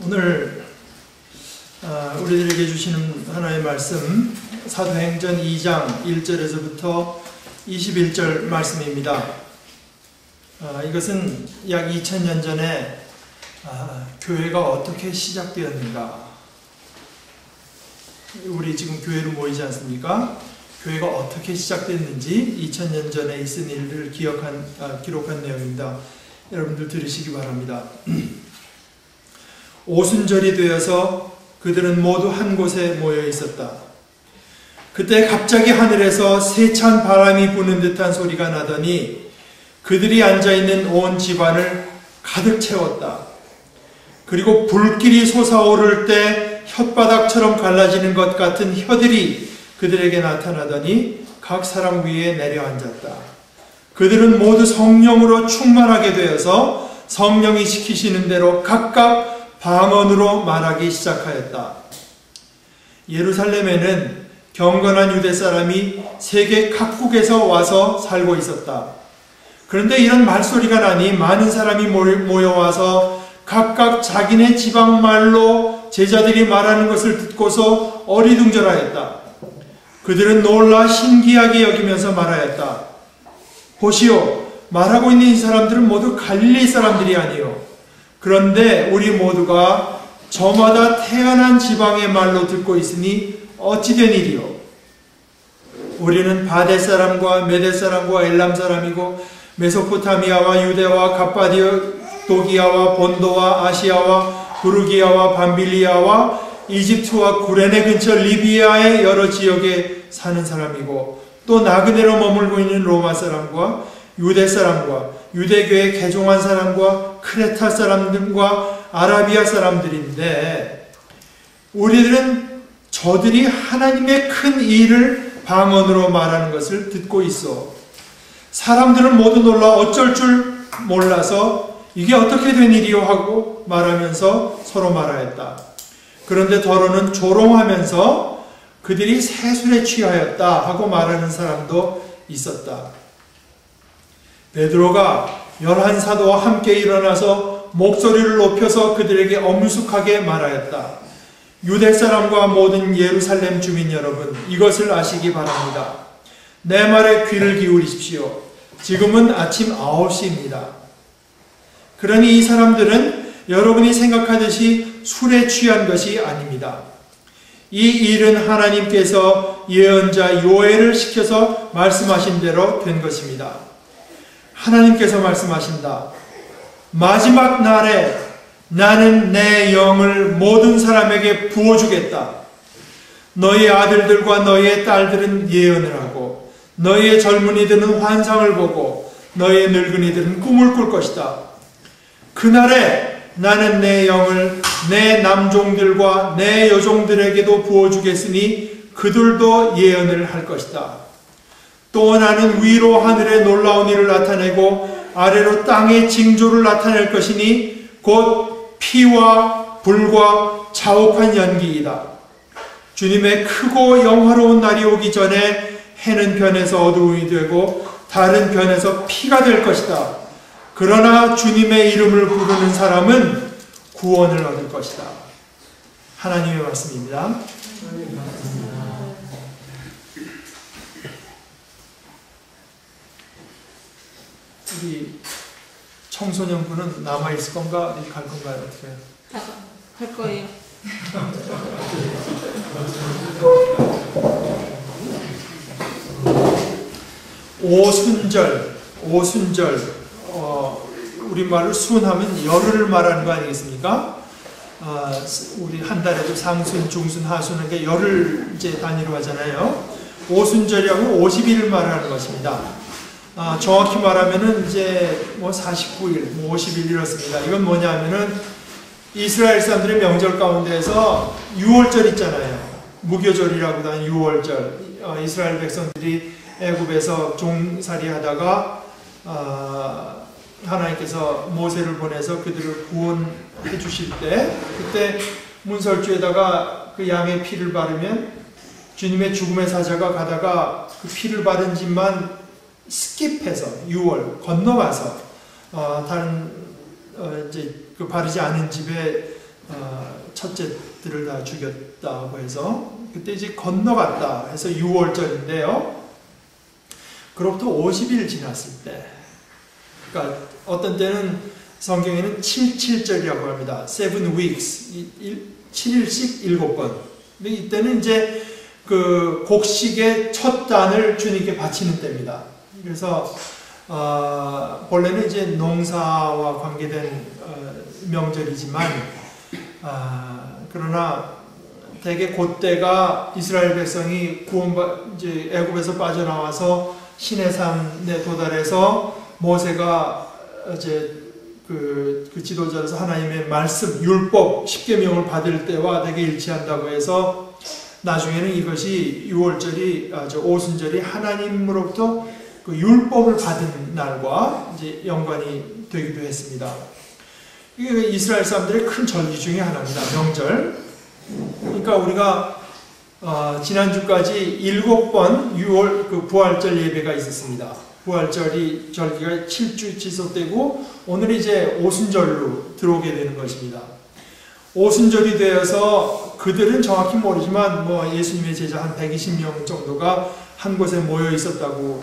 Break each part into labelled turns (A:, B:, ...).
A: 오늘 우리들에게 주시는 하나님의 말씀 사도행전 2장 1절에서부터 21절 말씀입니다. 이것은 약 2000년 전에 교회가 어떻게 시작되었는가, 우리 지금 교회로 모이지 않습니까? 교회가 어떻게 시작됐는지 2000년 전에 있은 일들을 기록한 내용입니다. 여러분들 들으시기 바랍니다. 오순절이 되어서 그들은 모두 한 곳에 모여 있었다. 그때 갑자기 하늘에서 세찬 바람이 부는 듯한 소리가 나더니 그들이 앉아있는 온 집안을 가득 채웠다. 그리고 불길이 솟아오를 때 혓바닥처럼 갈라지는 것 같은 혀들이 그들에게 나타나더니 각 사람 위에 내려앉았다. 그들은 모두 성령으로 충만하게 되어서 성령이 시키시는 대로 각각 방언으로 말하기 시작하였다. 예루살렘에는 경건한 유대 사람이 세계 각국에서 와서 살고 있었다. 그런데 이런 말소리가 나니 많은 사람이 모여와서 각각 자기네 지방 말로 제자들이 말하는 것을 듣고서 어리둥절하였다. 그들은 놀라 신기하게 여기면서 말하였다. 보시오, 말하고 있는 이 사람들은 모두 갈릴리 사람들이 아니요. 그런데 우리 모두가 저마다 태어난 지방의 말로 듣고 있으니 어찌 된 일이요? 우리는 바데 사람과 메데 사람과 엘람 사람이고 메소포타미아와 유대와 갑바도기아와 본도와 아시아와 부르기아와 밤빌리아와 이집트와 구레네 근처 리비아의 여러 지역에 사는 사람이고 또 나그네로 머물고 있는 로마 사람과 유대 사람과 유대교에 개종한 사람과 크레타 사람들과 아라비아 사람들인데 우리들은 저들이 하나님의 큰 일을 방언으로 말하는 것을 듣고 있어. 사람들은 모두 놀라 어쩔 줄 몰라서 이게 어떻게 된 일이요 하고 말하면서 서로 말하였다. 그런데 더러는 조롱하면서 그들이 세술에 취하였다 하고 말하는 사람도 있었다. 베드로가 11사도와 함께 일어나서 목소리를 높여서 그들에게 엄숙하게 말하였다. 유대 사람과 모든 예루살렘 주민 여러분, 이것을 아시기 바랍니다. 내 말에 귀를 기울이십시오. 지금은 아침 9시입니다. 그러니 이 사람들은 여러분이 생각하듯이 술에 취한 것이 아닙니다. 이 일은 하나님께서 예언자 요엘을 시켜서 말씀하신 대로 된 것입니다. 하나님께서 말씀하신다. 마지막 날에 나는 내 영을 모든 사람에게 부어주겠다. 너희 아들들과 너희의 딸들은 예언을 하고 너희의 젊은이들은 환상을 보고 너희의 늙은이들은 꿈을 꿀 것이다. 그날에 나는 내 영을 내 남종들과 내 여종들에게도 부어주겠으니 그들도 예언을 할 것이다. 또 나는 위로 하늘에 놀라운 일을 나타내고 아래로 땅의 징조를 나타낼 것이니 곧 피와 불과 자욱한 연기이다. 주님의 크고 영화로운 날이 오기 전에 해는 변해서 어두움이 되고 달은 변해서 피가 될 것이다. 그러나 주님의 이름을 부르는 사람은 구원을 얻을 것이다. 하나님의 말씀입니다. 우리 청소년부는 남아있을 건가? 갈 건가요? 어떻게 해요?
B: 갈 거예요.
A: 오순절. 우리말로 순하면 열흘을 말하는 거 아니겠습니까? 우리 한 달에도 상순, 중순, 하순, 게 열흘 이제 단위로 하잖아요. 오순절이라고 50일을 말하는 것입니다. 정확히 말하면은 이제 49일, 50일 이렇습니다. 이건 뭐냐면은 이스라엘 사람들의 명절 가운데에서 유월절 있잖아요. 무교절이라고도 하는 유월절. 이스라엘 백성들이 애굽에서 종살이 하다가 하나님께서 모세를 보내서 그들을 구원해 주실 때 그때 문설주에다가 그 양의 피를 바르면 주님의 죽음의 사자가 가다가 그 피를 바른 집만 스킵해서 6월 건너가서 다른 이제 그 바르지 않은 집에 첫째들을 다 죽였다고 해서 그때 이제 건너갔다 해서 6월절인데요. 그로부터 50일 지났을 때, 그러니까 어떤 때는 성경에는 77절이라고 합니다. 7 weeks, 7일씩 7번. 근데 이때는 이제 그 곡식의 첫 단을 주님께 바치는 때입니다. 그래서 본래는 이제 농사와 관계된 명절이지만 그러나 대개 그때가 이스라엘 백성이 이제 애굽에서 빠져나와서 시내산에 도달해서 모세가 이제 그 지도자로서 하나님의 말씀, 율법, 십계명을 받을 때와 되게 일치한다고 해서 나중에는 이것이 6월절이, 오순절이 하나님으로부터 그 율법을 받은 날과 이제 연관이 되기도 했습니다. 이게 이스라엘 사람들의 큰 절기 중에 하나입니다. 명절. 그러니까 우리가 지난주까지 7번 6월 그 부활절 예배가 있었습니다. 부활절이 절기가 7주 지속되고 오늘 이제 오순절로 들어오게 되는 것입니다. 오순절이 되어서 그들은 정확히 모르지만 뭐 예수님의 제자 한 120명 정도가 한 곳에 모여 있었다고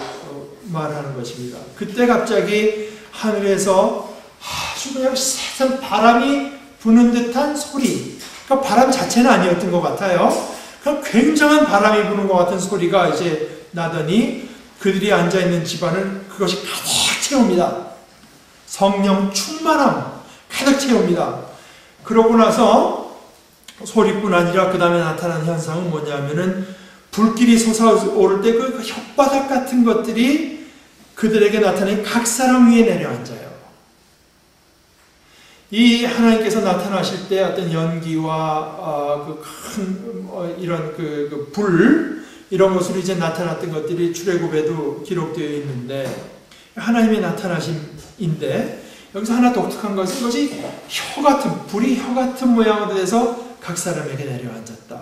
A: 말하는 것입니다. 그때 갑자기 하늘에서 아주 그냥 세상 바람이 부는 듯한 소리, 그러니까 바람 자체는 아니었던 것 같아요. 그냥 굉장한 바람이 부는 것 같은 소리가 이제 나더니 그들이 앉아있는 집안을 그것이 가득 채웁니다. 성령 충만함 가득 채웁니다. 그러고 나서 소리뿐 아니라 그 다음에 나타난 현상은 뭐냐면은 불길이 솟아오를 때 그 혓바닥 같은 것들이 그들에게 나타나니 각 사람 위에 내려앉아요. 이 하나님께서 나타나실 때 어떤 연기와 그 큰 이런 그 불 이런 것으로 이제 나타났던 것들이 출애굽에도 기록되어 있는데 하나님의 나타나심인데 여기서 하나 독특한 것은 이것이 혀 같은 불이 혀 같은 모양으로 돼서 각 사람에게 내려앉았다.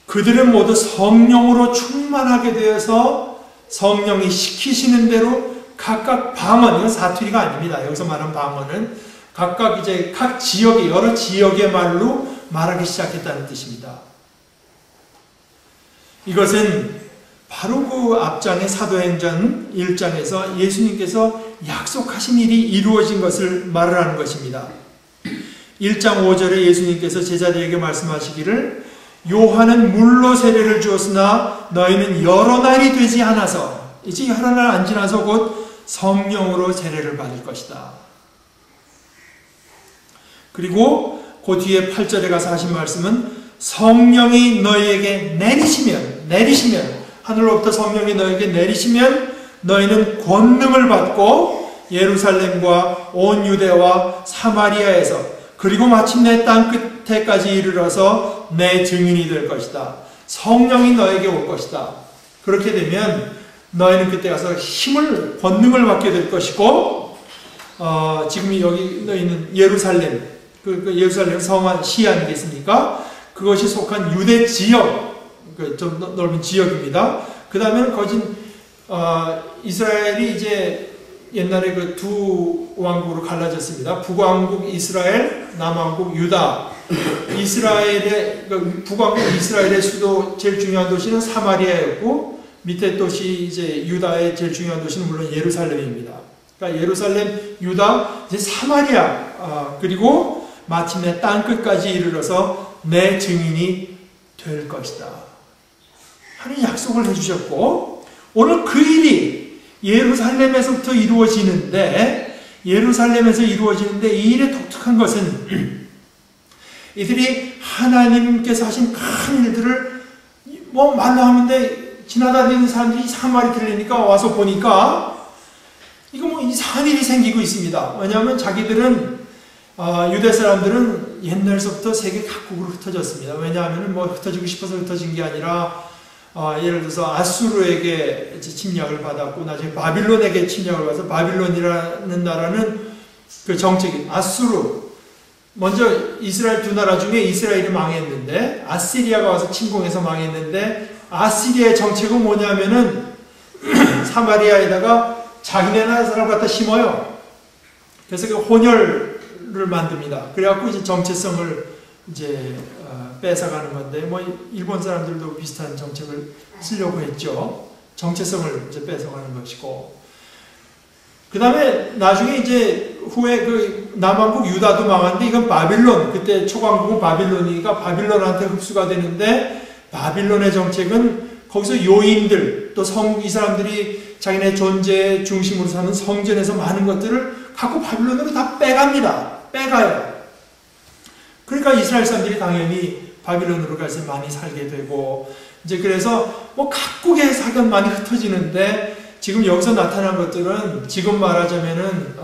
A: 그들은 모두 성령으로 충만하게 되어서 성령이 시키시는 대로 각각 방언, 이건 사투리가 아닙니다. 여기서 말하는 방언은 각각 이제 각 지역의 여러 지역의 말로 말하기 시작했다는 뜻입니다. 이것은 바로 그 앞장의 사도행전 1장에서 예수님께서 약속하신 일이 이루어진 것을 말을 하는 것입니다. 1장 5절에 예수님께서 제자들에게 말씀하시기를 요한은 물로 세례를 주었으나 너희는 여러 날이 되지 않아서 이제 여러 날 안 지나서 곧 성령으로 세례를 받을 것이다. 그리고 그 뒤에 8절에 가서 하신 말씀은 성령이 너희에게 내리시면 하늘로부터 성령이 너희에게 내리시면 너희는 권능을 받고 예루살렘과 온 유대와 사마리아에서 그리고 마침내 땅 끝에까지 이르러서 내 증인이 될 것이다. 성령이 너에게 올 것이다. 그렇게 되면 너희는 그때 가서 힘을, 권능을 받게 될 것이고 지금 여기 있는 예루살렘, 그 예루살렘 성안 시 아니겠습니까? 그것이 속한 유대 지역, 좀 넓은 지역입니다. 그 다음에는 거진 이스라엘이 이제 옛날에 그 두 왕국으로 갈라졌습니다. 북왕국 이스라엘, 남왕국 유다. 이스라엘의 북왕국 이스라엘의 수도 제일 중요한 도시는 사마리아였고 밑에 도시 이제 유다의 제일 중요한 도시는 물론 예루살렘입니다. 그러니까 예루살렘, 유다, 이제 사마리아 그리고 마침내 땅 끝까지 이르러서 내 증인이 될 것이다. 하는 약속을 해주셨고 오늘 그 일이 예루살렘에서부터 이루어지는데 이 일의 독특한 것은 이들이 하나님께서 하신 큰 일들을 뭐 말로 하는데 지나다니는 사람들이 이상한 말이 들리니까 와서 보니까 이거 뭐 이상한 일이 생기고 있습니다. 왜냐하면 자기들은 유대 사람들은 옛날서부터 세계 각국으로 흩어졌습니다. 왜냐하면 뭐 흩어지고 싶어서 흩어진 게 아니라 예를 들어서 아수르에게 침략을 받았고 나중에 바빌론에게 침략을 받아서 바빌론이라는 나라는 그 정책이 아수르 먼저 이스라엘 두 나라 중에 이스라엘이 망했는데 아시리아가 와서 침공해서 망했는데 아시리아의 정책은 뭐냐면은 사마리아에다가 자기네 나라 사람 갖다 심어요. 그래서 그 혼혈 법률을 만듭니다. 그래갖고 이제 정체성을 이제 뺏어가는 건데, 뭐 일본 사람들도 비슷한 정책을 쓰려고 했죠. 정체성을 이제 뺏어가는 것이고, 그 다음에 나중에 이제 후에 그 남왕국 유다도 망하는데, 이건 바빌론, 그때 초강국은 바빌론이니까 바빌론한테 흡수가 되는데, 바빌론의 정책은 거기서 요인들, 또 이 사람들이 자기네 존재의 중심으로 사는 성전에서 많은 것들을 갖고 바빌론으로 다 빼가요. 그러니까 이스라엘 사람들이 당연히 바빌론으로 가서 많이 살게 되고, 이제 그래서 뭐 각국의 사견 많이 흩어지는데, 지금 여기서 나타난 것들은 지금 말하자면은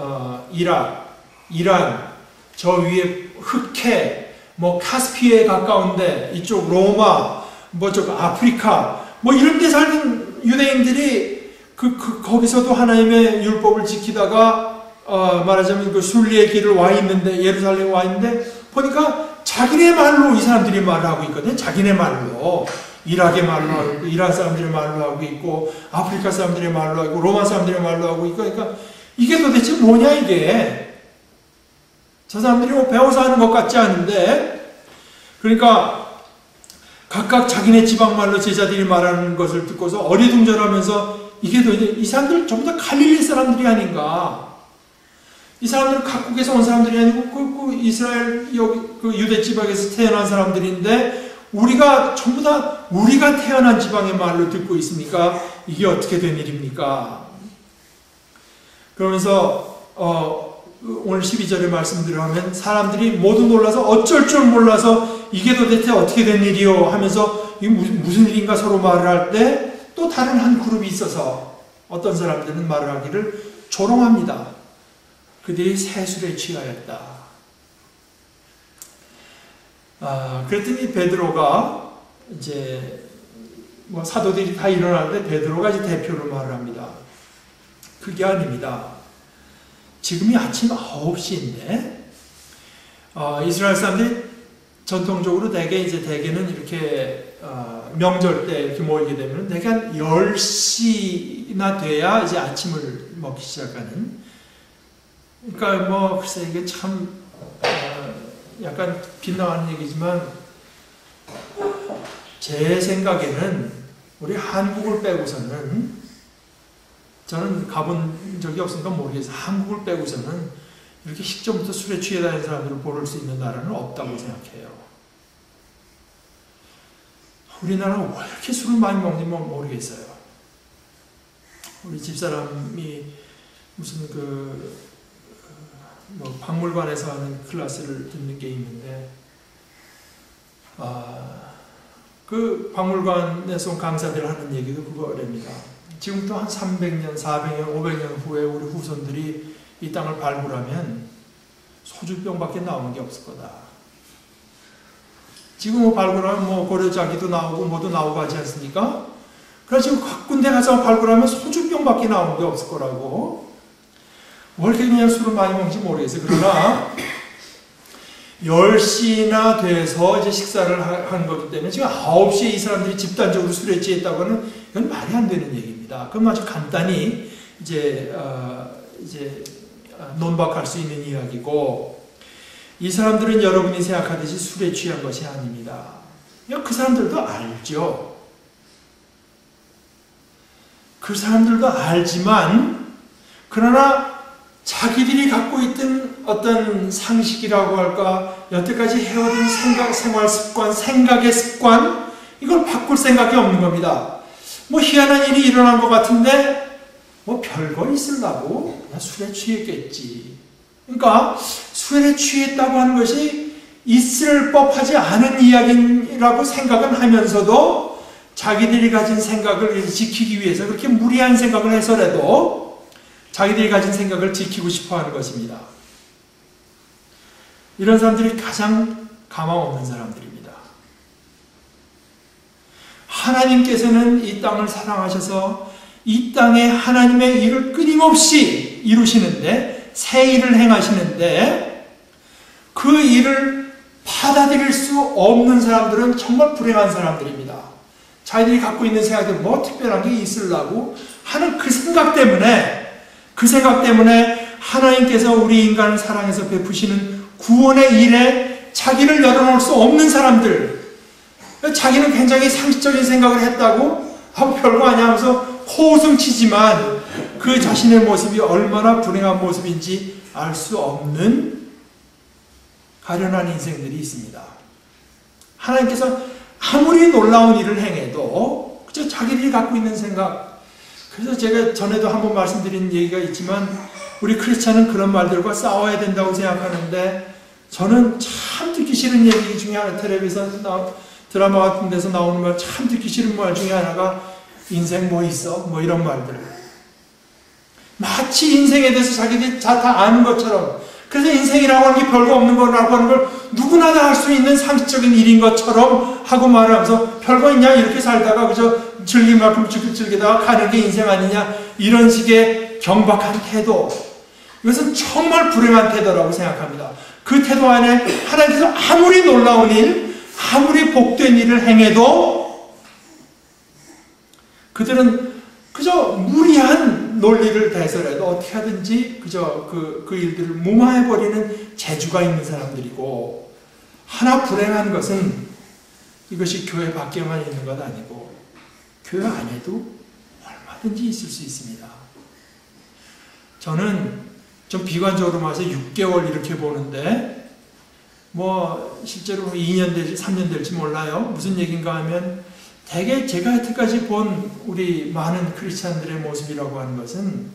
A: 이란, 저 위에 흑해, 뭐 카스피에 가까운데 이쪽 로마, 뭐 저 아프리카, 뭐 이런 데 살던 유대인들이 거기서도 하나님의 율법을 지키다가 말하자면 그 순리의 길을 와 있는데, 예루살렘에 와 있는데 보니까 자기네 말로 이 사람들이 말을 하고 있거든. 자기네 말로. 이락의 말로 하고 있고, 이란 사람들의 말로 하고 있고, 아프리카 사람들의 말로 하고, 로마 사람들의 말로 하고 있고, 그러니까 이게 도대체 뭐냐 이게. 저 사람들이 뭐 배워서 하는 것 같지 않은데, 그러니까 각각 자기네 지방 말로 제자들이 말하는 것을 듣고서 어리둥절하면서, 이게 도대체 이 사람들 전부 다 갈릴리 사람들이 아닌가. 이 사람들은 각국에서 온 사람들이 아니고 그 이스라엘 여기 그 유대 지방에서 태어난 사람들인데, 우리가 전부 다 우리가 태어난 지방의 말로 듣고 있으니까 이게 어떻게 된 일입니까? 그러면서 오늘 12절에 말씀대로 하면 사람들이 모두 놀라서 어쩔 줄 몰라서 이게 도대체 어떻게 된 일이요 하면서 이게 무슨 일인가 서로 말을 할 때, 또 다른 한 그룹이 있어서 어떤 사람들은 말을 하기를 조롱합니다. 그들이 세술에 취하였다. 그랬더니 베드로가 이제 뭐 사도들이 다 일어나는데 베드로가 이제 대표로 말을 합니다. 그게 아닙니다. 지금이 아침 9시인데 이스라엘 사람들이 전통적으로 대개는 이렇게 명절 때 이렇게 모이게 되면 대개 한 10시나 돼야 이제 아침을 먹기 시작하는. 그러니까 뭐 글쎄 이게 참 약간 빗나가는 얘기지만 제 생각에는 우리 한국을 빼고서는, 저는 가본 적이 없으니까 모르겠어요. 한국을 빼고서는 이렇게 식전부터 술에 취해 다니는 사람들을 고를 수 있는 나라는 없다고 생각해요. 우리나라는 왜 이렇게 술을 많이 먹는지 모르겠어요. 우리 집사람이 무슨 뭐 박물관에서 하는 클래스를 듣는 게 있는데, 그 박물관에서 온 강사들 하는 얘기도 그거랍니다. 지금부터 한 300년, 400년, 500년 후에 우리 후손들이 이 땅을 발굴하면 소주병밖에 나오는 게 없을 거다. 지금 뭐 발굴하면 뭐 고려자기도 나오고 뭐도 나오고 하지 않습니까? 그래서 지금 각 군데 가서 발굴하면 소주병밖에 나오는 게 없을 거라고. 왜 이렇게 그냥 술을 많이 먹는지 모르겠어요. 그러나 10시나 돼서 이제 식사를 한 거기 때문에 지금 9시에 이 사람들이 집단적으로 술에 취했다고 하는, 이건 말이 안 되는 얘기입니다. 그럼 아주 간단히 이제 논박할 수 있는 이야기고, 이 사람들은 여러분이 생각하듯이 술에 취한 것이 아닙니다. 그 사람들도 알죠. 그 사람들도 알지만, 그러나 자기들이 갖고 있던 어떤 상식이라고 할까, 여태까지 해오던 생활 습관, 생각의 습관, 이걸 바꿀 생각이 없는 겁니다. 뭐 희한한 일이 일어난 것 같은데 뭐 별거 있으려고 그냥 술에 취했겠지. 그러니까 술에 취했다고 하는 것이 있을 법하지 않은 이야기라고 생각은 하면서도 자기들이 가진 생각을 지키기 위해서 그렇게 무리한 생각을 해서라도 자기들이 가진 생각을 지키고 싶어 하는 것입니다. 이런 사람들이 가장 가망 없는 사람들입니다. 하나님께서는 이 땅을 사랑하셔서 이 땅에 하나님의 일을 끊임없이 이루시는데, 새 일을 행하시는데, 그 일을 받아들일 수 없는 사람들은 정말 불행한 사람들입니다. 자기들이 갖고 있는 생각들, 뭐 특별한 게 있으려고 하는 그 생각 때문에 하나님께서 우리 인간을 사랑해서 베푸시는 구원의 일에 자기를 열어놓을 수 없는 사람들, 자기는 굉장히 상식적인 생각을 했다고 별거 아니야 하면서 호승치지만 그 자신의 모습이 얼마나 불행한 모습인지 알 수 없는 가련한 인생들이 있습니다. 하나님께서 아무리 놀라운 일을 행해도 그저 자기들이 갖고 있는 생각, 그래서 제가 전에도 한번 말씀드린 얘기가 있지만 우리 크리스찬은 그런 말들과 싸워야 된다고 생각하는데, 저는 참 듣기 싫은 얘기 중에 하나, 텔레비전 드라마 같은 데서 나오는 말, 참 듣기 싫은 말 중에 하나가 인생 뭐 있어? 뭐 이런 말들. 마치 인생에 대해서 자기들이 다 아는 것처럼, 그래서 인생이라고 하는 게 별거 없는 거라고 하는 걸 누구나 다 할 수 있는 상식적인 일인 것처럼 하고 말하면서 별거 있냐? 이렇게 살다가 그저 즐길 만큼 즐기다가 가는 게 인생 아니냐? 이런 식의 경박한 태도. 이것은 정말 불행한 태도라고 생각합니다. 그 태도 안에 하나님께서 아무리 놀라운 일, 아무리 복된 일을 행해도 그들은 그저 무리한 논리를 대설해도 어떻게 하든지 그저 그 일들을 무마해버리는 재주가 있는 사람들이고, 하나 불행한 것은 이것이 교회 밖에만 있는 것 아니고 교회 안에도 얼마든지 있을 수 있습니다. 저는 좀 비관적으로 봐서 6개월 이렇게 보는데, 뭐 실제로 2년 될지 3년 될지 몰라요. 무슨 얘기인가 하면 대개 제가 여태까지 본 우리 많은 크리스찬들의 모습이라고 하는 것은,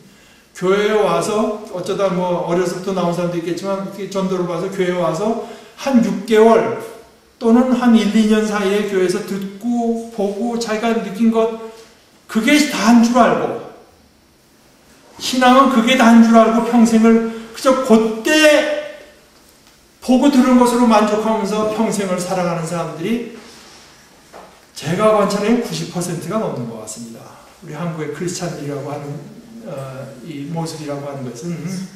A: 교회에 와서 어쩌다 뭐 어려서부터 나온 사람도 있겠지만 전도를 봐서 교회에 와서 한 6개월 또는 한 1, 2년 사이에 교회에서 듣고 보고 자기가 느낀 것, 그게 다인 줄 알고, 신앙은 그게 다인 줄 알고 평생을 그저 그때 보고 들은 것으로 만족하면서 평생을 살아가는 사람들이 제가 관찰하면 90%가 넘는 것 같습니다. 우리 한국의 크리스찬들이라고 하는 이 모습이라고 하는 것은,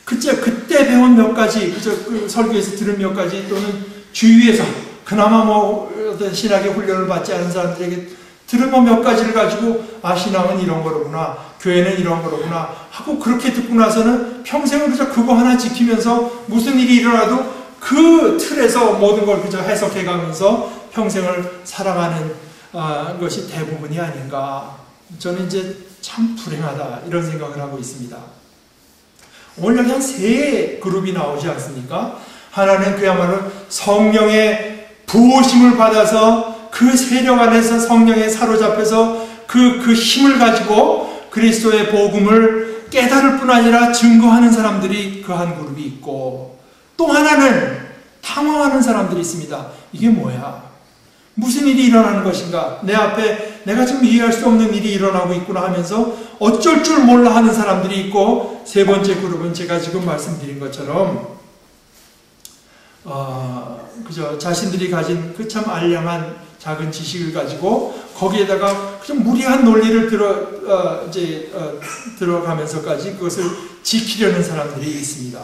A: 그때 배운 몇 가지, 그 설교에서 들은 몇 가지, 또는 주위에서 그나마 뭐 신학의 훈련을 받지 않은 사람들에게 들은 몇 가지를 가지고, 아, 신앙은 이런 거로구나, 교회는 이런 거로구나 하고 그렇게 듣고 나서는 평생을 그저 그거 하나 지키면서 무슨 일이 일어나도 그 틀에서 모든 걸 그저 해석해 가면서 평생을 살아가는 것이 대부분이 아닌가. 저는 이제 참 불행하다 이런 생각을 하고 있습니다. 오늘 여기 한 3그룹이 나오지 않습니까? 하나는 그야말로 성령의 부으심을 받아서 그 세력 안에서 성령에 사로잡혀서 그 힘을 가지고 그리스도의 복음을 깨달을 뿐 아니라 증거하는 사람들이 그 한 그룹이 있고, 또 하나는 당황하는 사람들이 있습니다. 이게 뭐야? 무슨 일이 일어나는 것인가? 내 앞에 내가 지금 이해할 수 없는 일이 일어나고 있구나 하면서 어쩔 줄 몰라 하는 사람들이 있고, 3번째 그룹은 제가 지금 말씀드린 것처럼 그저 자신들이 가진 그 참 알량한 작은 지식을 가지고 거기에다가 그좀 무리한 논리를 들어가면서까지 그것을 지키려는 사람들이 있습니다.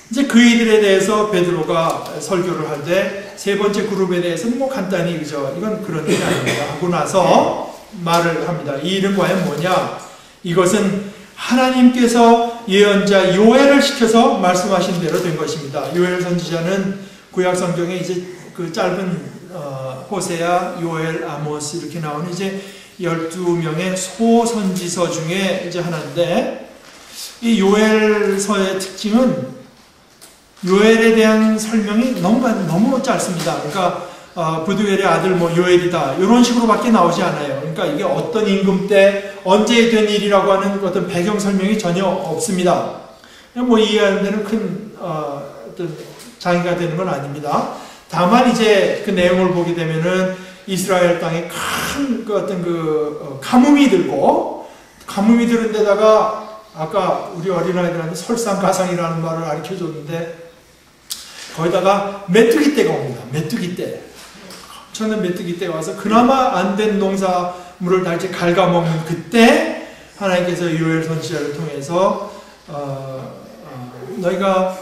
A: 이제 그 이들에 대해서 베드로가 설교를 할 때 3번째 그룹에 대해서는 뭐 간단히 그죠, 이건 그런 일이 아닙니다 하고 나서 말을 합니다. 이 일은 과연 뭐냐? 이것은 하나님께서 예언자 요엘을 시켜서 말씀하신 대로 된 것입니다. 요엘 선지자는 구약 성경에 이제 그 짧은 호세아, 요엘, 아모스 이렇게 나오는 이제 12명의 소선지서 중에 이제 하나인데, 이 요엘서의 특징은 요엘에 대한 설명이 너무 짧습니다. 그러니까 부두엘의 아들 뭐 요엘이다 이런 식으로밖에 나오지 않아요. 그러니까 이게 어떤 임금 때 언제 된 일이라고 하는 어떤 배경 설명이 전혀 없습니다. 뭐 이해하는 데는 큰 어떤 장애가 되는 건 아닙니다. 다만 이제 그 내용을 보게 되면은 이스라엘 땅에 큰 그 어떤 가뭄이 들고, 가뭄이 드는 데다가 아까 우리 어린아이들한테 설상가상이라는 말을 가르쳐 줬는데, 거기다가 메뚜기 떼가 옵니다. 메뚜기 떼. 저는 메뚜기 떼가 와서 그나마 안 된 농사물을 다 이제 갉아먹는 그때 하나님께서 요엘 선지자를 통해서 너희가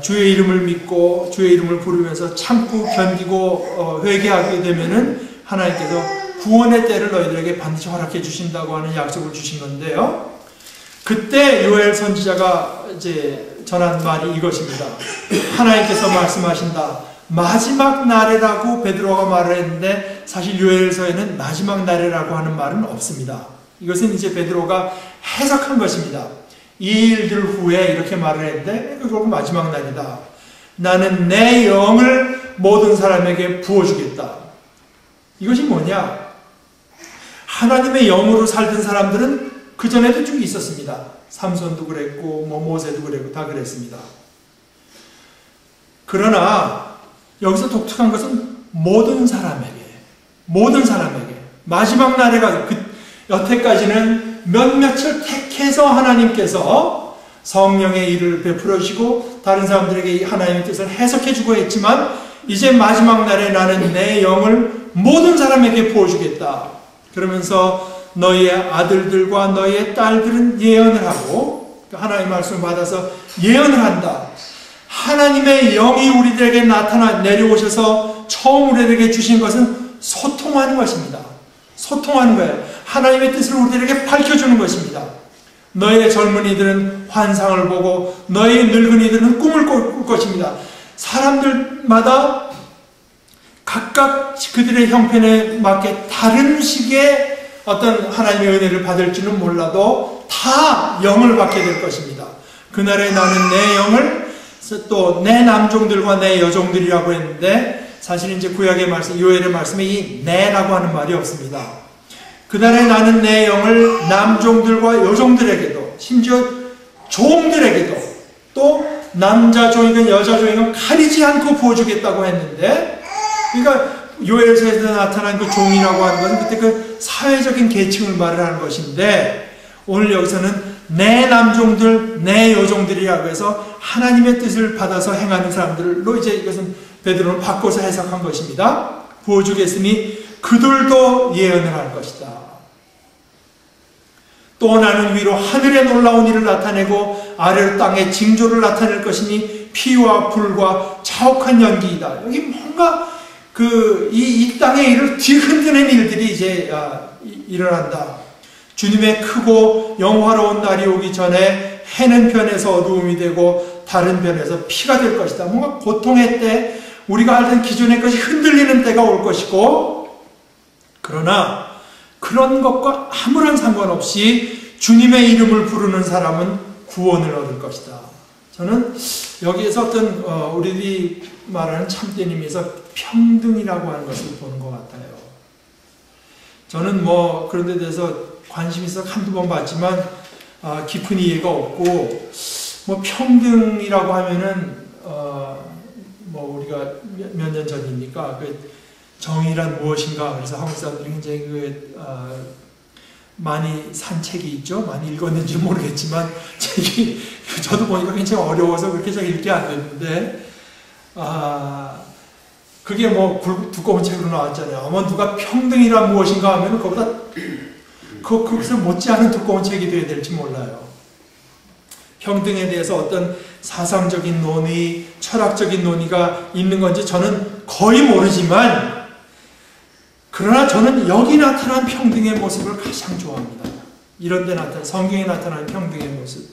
A: 주의 이름을 믿고 주의 이름을 부르면서 참고 견디고 회개하게 되면은 하나님께서 구원의 때를 너희들에게 반드시 허락해 주신다고 하는 약속을 주신 건데요. 그때 요엘 선지자가 이제 전한 말이 이것입니다. 하나님께서 말씀하신다. 마지막 날이라고 베드로가 말을 했는데 사실 요엘서에는 마지막 날이라고 하는 말은 없습니다. 이것은 이제 베드로가 해석한 것입니다. 이 일들 후에 이렇게 말을 했는데 그리고 마지막 날이다. 나는 내 영을 모든 사람에게 부어주겠다. 이것이 뭐냐? 하나님의 영으로 살던 사람들은 그전에도 쭉 있었습니다. 삼손도 그랬고 모세도 그랬고 다 그랬습니다. 그러나 여기서 독특한 것은 모든 사람에게 마지막 날에 가서 여태까지는 몇몇을 택해서 하나님께서 성령의 일을 베풀어 주시고 다른 사람들에게 하나님의 뜻을 해석해 주고 했지만 이제 마지막 날에 나는 내 영을 모든 사람에게 부어주겠다. 그러면서 너희의 아들들과 너희의 딸들은 예언을 하고 하나님의 말씀을 받아서 예언을 한다. 하나님의 영이 우리들에게 내려오셔서 처음 우리들에게 주신 것은 소통하는 것입니다. 소통하는 거예요. 하나님의 뜻을 우리들에게 밝혀주는 것입니다. 너희의 젊은이들은 환상을 보고 너희의 늙은이들은 꿈을 꿀 것입니다. 사람들마다 각각 그들의 형편에 맞게 다른 식의 어떤 하나님의 은혜를 받을지는 몰라도 다 영을 받게 될 것입니다. 그날에 나는 내 영을 또 내 남종들과 내 여종들이라고 했는데 사실 이제 구약의 말씀, 요엘의 말씀에 이 내라고 하는 말이 없습니다. 그날에 나는 내 영을 남종들과 여종들에게도 심지어 종들에게도 또 남자 종이건 여자 종이건 가리지 않고 부어주겠다고 했는데 그러니까 요엘서에서 나타난 그 종이라고 하는 것은 그때 그 사회적인 계층을 말을 하는 것인데 오늘 여기서는 내 남종들, 내 여종들이라고 해서 하나님의 뜻을 받아서 행하는 사람들로 이제 이것은 베드로는 바꿔서 해석한 것입니다. 부어주겠으니 그들도 예언을 할 것이다. 또 나는 위로 하늘에 놀라운 일을 나타내고 아래로 땅에 징조를 나타낼 것이니 피와 불과 자욱한 연기이다. 여기 뭔가 이 땅의 일을 뒤흔드는 일들이 이제 일어난다. 주님의 크고 영화로운 날이 오기 전에 해는 변해서 어두움이 되고 다른 변해서 피가 될 것이다. 뭔가 고통의 때 우리가 알던 기존의 것이 흔들리는 때가 올 것이고 그러나 그런 것과 아무런 상관없이 주님의 이름을 부르는 사람은 구원을 얻을 것이다. 저는 여기에서 어떤 우리들이 말하는 참된 의미에서 평등이라고 하는 것을 보는 것 같아요. 저는 그런 데 대해서 관심이 있어 한두 번 봤지만 깊은 이해가 없고 평등이라고 하면은 우리가 몇 년 전입니까? 정의란 무엇인가? 그래서 한국 사람들이 굉장히 많이 산 책이 있죠. 많이 읽었는지 모르겠지만 책이 저도 보니까 굉장히 어려워서 그렇게 잘 읽기 안 됐는데 그게 두꺼운 책으로 나왔잖아요. 아마 누가 평등이란 무엇인가 하면 그거보다 거기서 못지않은 두꺼운 책이 되어야 될지 몰라요. 평등에 대해서 어떤 사상적인 논의, 철학적인 논의가 있는 건지 저는 거의 모르지만 그러나 저는 여기 나타난 평등의 모습을 가장 좋아합니다. 이런 데 나타난 성경에 나타나는 평등의 모습.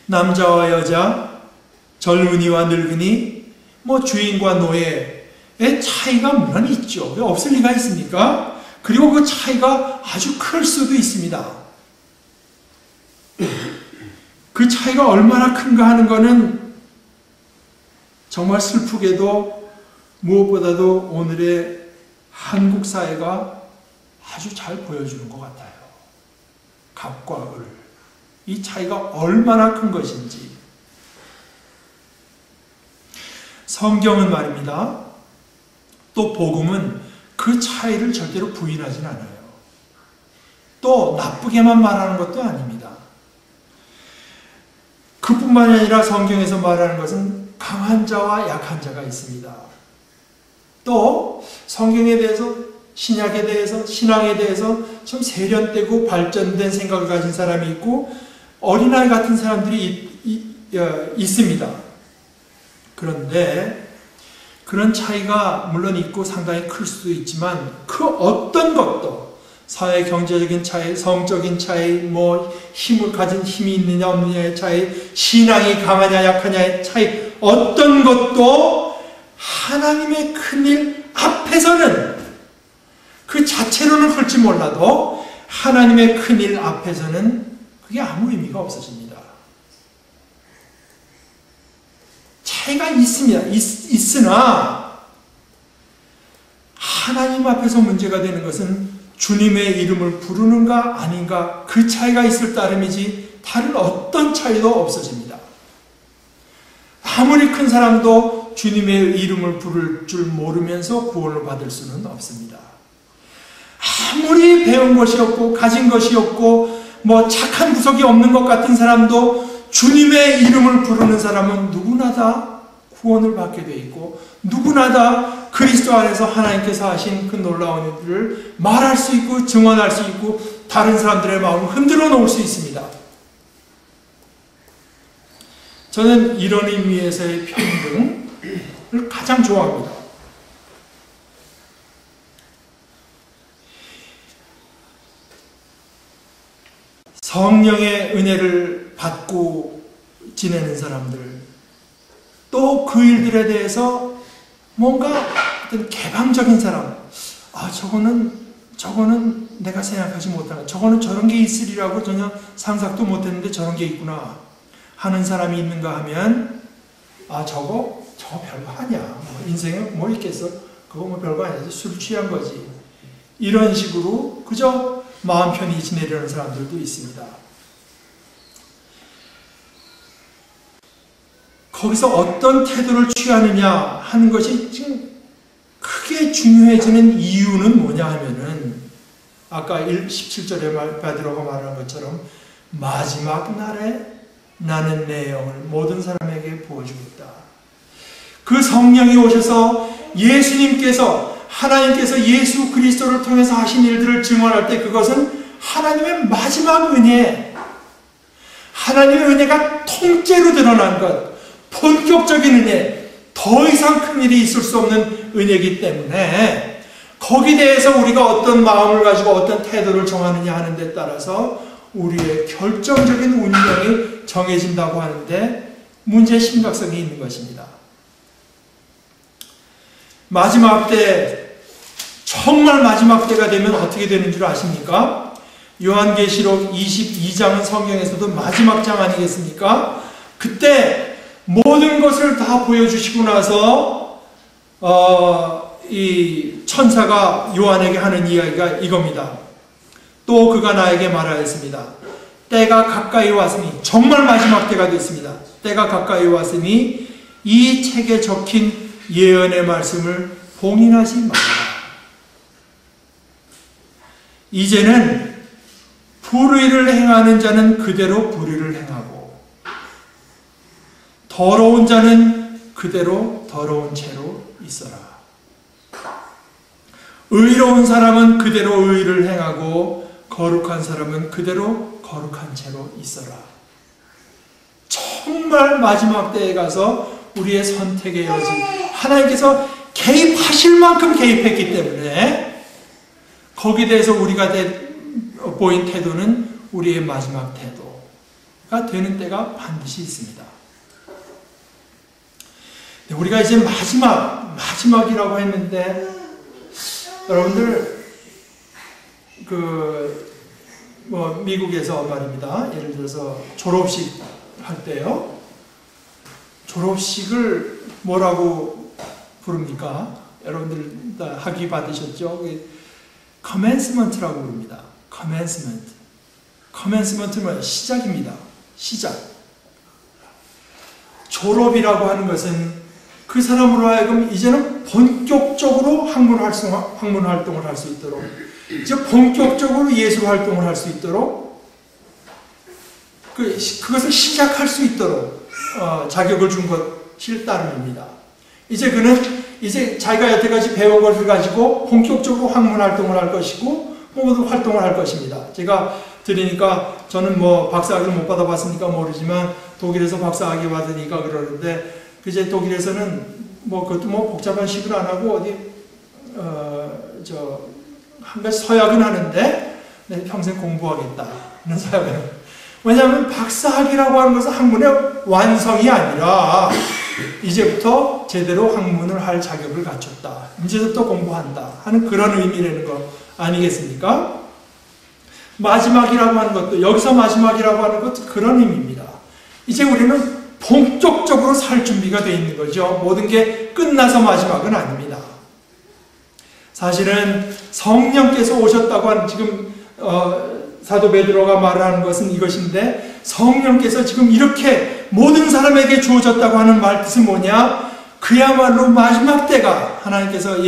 A: 남자와 여자, 젊은이와 늙은이, 주인과 노예의 차이가 물론 있죠. 없을 리가 있습니까? 그리고 그 차이가 아주 클 수도 있습니다. 그 차이가 얼마나 큰가 하는 것은 정말 슬프게도 무엇보다도 오늘의 한국 사회가 아주 잘 보여주는 것 같아요. 갑과 을. 이 차이가 얼마나 큰 것인지. 성경은 말입니다. 또 복음은 그 차이를 절대로 부인하진 않아요. 또 나쁘게만 말하는 것도 아닙니다. 그뿐만이 아니라 성경에서 말하는 것은 강한 자와 약한 자가 있습니다. 또 성경에 대해서 신약에 대해서 신앙에 대해서 좀 세련되고 발전된 생각을 가진 사람이 있고 어린아이 같은 사람들이 있습니다. 그런데 그런 차이가 물론 있고 상당히 클 수도 있지만 그 어떤 것도 사회 경제적인 차이, 성적인 차이, 뭐 힘을 가진 힘이 있느냐 없느냐의 차이, 신앙이 강하냐 약하냐의 차이, 어떤 것도 하나님의 큰일 앞에서는, 그 자체로는 그럴지 몰라도 하나님의 큰일 앞에서는 그게 아무 의미가 없어집니다. 차이가 있습니다. 있으나 하나님 앞에서 문제가 되는 것은 주님의 이름을 부르는가 아닌가, 그 차이가 있을 따름이지 다른 어떤 차이도 없어집니다. 아무리 큰 사람도 주님의 이름을 부를 줄 모르면서 구원을 받을 수는 없습니다. 아무리 배운 것이 없고 가진 것이 없고 뭐 착한 구석이 없는 것 같은 사람도 주님의 이름을 부르는 사람은 누구나 다 구원을 받게 돼 있고, 누구나 다 그리스도 안에서 하나님께서 하신 그 놀라운 일을 말할 수 있고 증언할 수 있고 다른 사람들의 마음을 흔들어 놓을 수 있습니다. 저는 이런 의미에서의 평등을 가장 좋아합니다. 성령의 은혜를 받고 지내는 사람들, 또 그 일들에 대해서 뭔가 어떤 개방적인 사람, 저거는 내가 생각하지 못하는, 저거는 저런 게 있으리라고 전혀 상상도 못했는데 저런 게 있구나 하는 사람이 있는가 하면, 저거 별거 아니야, 뭐 인생에 뭐 있겠어, 그거 뭐 별거 아니야, 술 취한 거지, 이런 식으로 그저 마음 편히 지내려는 사람들도 있습니다. 거기서 어떤 태도를 취하느냐 하는 것이 지금 크게 중요해지는 이유는 뭐냐 하면은, 아까 17절에 베드로가 말한 것처럼 마지막 날에 나는 내 영을 모든 사람에게 부어주겠다. 그 성령이 오셔서 하나님께서 예수 그리스도를 통해서 하신 일들을 증언할 때, 그것은 하나님의 마지막 은혜, 하나님의 은혜가 통째로 드러난 것, 본격적인 은혜, 더 이상 큰 일이 있을 수 없는 은혜이기 때문에 거기에 대해서 우리가 어떤 마음을 가지고 어떤 태도를 정하느냐 하는 데 따라서 우리의 결정적인 운명이 정해진다고 하는데 문제의 심각성이 있는 것입니다. 마지막 때, 정말 마지막 때가 되면 어떻게 되는 줄 아십니까? 요한계시록 22장은 성경에서도 마지막 장 아니겠습니까? 그때 모든 것을 다 보여주시고 나서 이 천사가 요한에게 하는 이야기가 이겁니다. 또 그가 나에게 말하였습니다. 때가 가까이 왔으니, 정말 마지막 때가 됐습니다. 때가 가까이 왔으니 이 책에 적힌 예언의 말씀을 봉인하지 마라. 이제는 불의를 행하는 자는 그대로 불의를 행하고, 더러운 자는 그대로 더러운 채로 있어라. 의로운 사람은 그대로 의를 행하고 거룩한 사람은 그대로 거룩한 채로 있어라. 정말 마지막 때에 가서 우리의 선택의 여지, 하나님께서 개입하실 만큼 개입했기 때문에 거기에 대해서 우리가 보인 태도는 우리의 마지막 태도가 되는 때가 반드시 있습니다. 우리가 이제 마지막이라고 했는데, 여러분들, 미국에서 말입니다. 예를 들어서 졸업식 할 때요. 졸업식을 뭐라고 부릅니까? 여러분들 다 학위 받으셨죠? commencement라고 부릅니다. commencement는 시작입니다. 시작. 졸업이라고 하는 것은 그 사람으로 하여금 이제는 본격적으로 학문 활동을 할 수 있도록, 이제 본격적으로 예술 활동을 할 수 있도록, 그것을 시작할 수 있도록 자격을 준 것일 따름입니다. 이제 그는 자기가 여태까지 배운 것을 가지고 본격적으로 학문 활동을 할 것이고 모든 활동을 할 것입니다. 제가 들으니까, 저는 뭐 박사학위를 못 받아봤으니까 모르지만 독일에서 박사학위 받으니까 그러는데, 이제 독일에서는 그것도 복잡한 식으로 안 하고 한 가지 서약은 하는데 내 평생 공부하겠다 하는 서약은. 왜냐하면 박사학위라고 하는 것은 학문의 완성이 아니라 이제부터 제대로 학문을 할 자격을 갖췄다. 이제부터 공부한다 하는 그런 의미라는 거 아니겠습니까? 마지막이라고 하는 것도, 여기서 마지막이라고 하는 것도 그런 의미입니다. 이제 우리는 본격적으로 살 준비가 되어 있는 거죠. 모든 게 끝나서 마지막은 아닙니다. 사실은 성령께서 오셨다고 하는, 지금 사도 베드로가 말하는 것은 이것인데, 성령께서 지금 이렇게 모든 사람에게 주어졌다고 하는 말 뜻은 뭐냐? 그야말로 마지막 때가, 하나님께서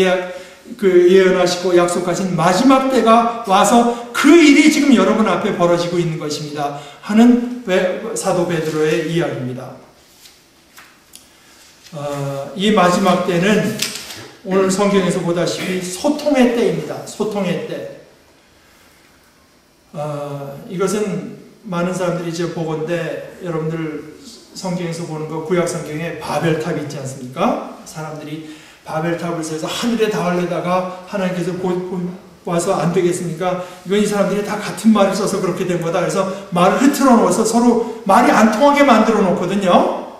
A: 예언하시고 약속하신 마지막 때가 와서 그 일이 지금 여러분 앞에 벌어지고 있는 것입니다 하는 사도 베드로의 이야기입니다. 이 마지막 때는 오늘 성경에서 보다시피 소통의 때입니다. 소통의 때. 이것은 많은 사람들이 이제 보건대, 여러분들 성경에서 보는 거, 구약 성경에 바벨탑 있지 않습니까? 사람들이 바벨탑을 세워서 하늘에 닿으려다가 하나님께서 와서 안 되겠습니까? 이건 이 사람들이 다 같은 말을 써서 그렇게 된 거다. 그래서 말을 흐트러 놓아서 서로 말이 안 통하게 만들어 놓거든요.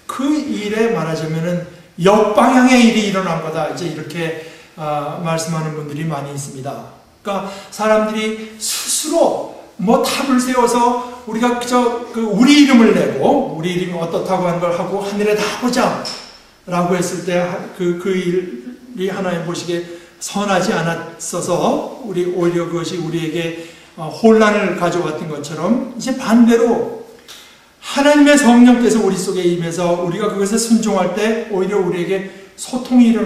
A: 그 일에 말하자면은 역방향의 일이 일어난 거다. 이제 이렇게 말씀하는 분들이 많이 있습니다. 그러니까 사람들이 스스로 뭐 탑을 세워서 우리가 우리 이름을 내고 우리 이름이 어떻다고 하는 걸 하고 하늘에 닿아보자 라고 했을 때 그 일이 하나님 보시기에 선하지 않았어서 오히려 그것이 우리에게 혼란을 가져왔던 것처럼, 이제 반대로 하나님의 성령께서 우리 속에 임해서 우리가 그것에 순종할 때 오히려 우리에게 소통이 일어나는